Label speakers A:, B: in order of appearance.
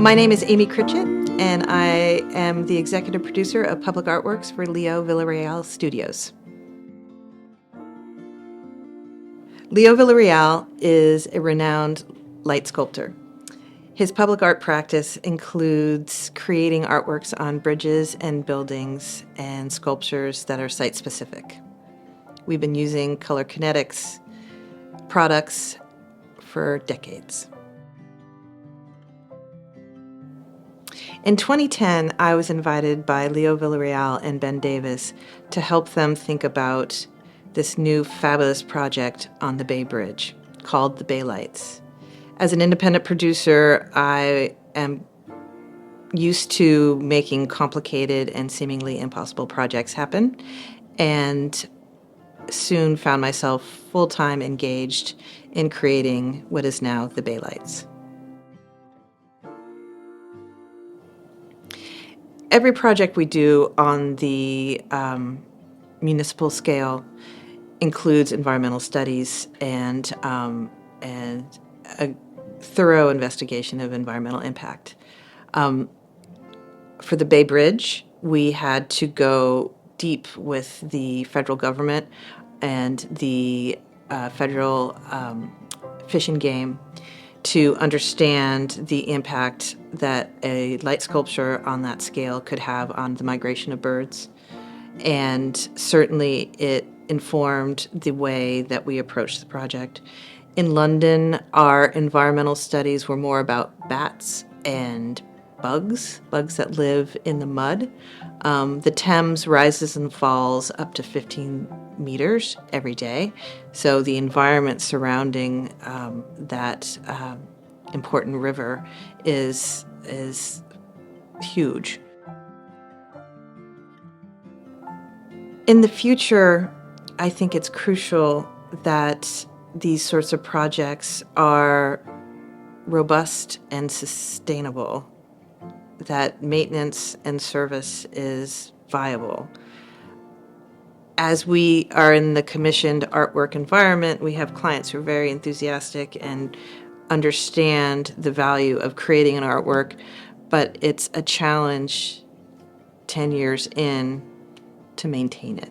A: My name is Amy Critchett, and I am the executive producer of Public Artworks for Leo Villarreal Studios. Leo Villarreal is a renowned light sculptor. His public art practice includes creating artworks on bridges and buildings and sculptures that are site-specific. We've been using color kinetics products for decades. In 2010, I was invited by Leo Villarreal and Ben Davis to help them think about this new fabulous project on the Bay Bridge called the Bay Lights. As an independent producer, I am used to making complicated and seemingly impossible projects happen, and soon found myself full-time engaged in creating what is now the Bay Lights. Every project we do on the municipal scale includes environmental studies and a thorough investigation of environmental impact. For the Bay Bridge, we had to go deep with the federal government and the federal Fish and Game to understand the impact that a light sculpture on that scale could have on the migration of birds. And certainly it informed the way that we approached the project. In London, our environmental studies were more about bats and bugs that live in the mud. The Thames rises and falls up to 15 meters every day. So the environment surrounding that important river is huge. In the future, I think it's crucial that these sorts of projects are robust and sustainable, that maintenance and service is viable. As we are in the commissioned artwork environment, we have clients who are very enthusiastic and understand the value of creating an artwork, but it's a challenge 10 years in to maintain it.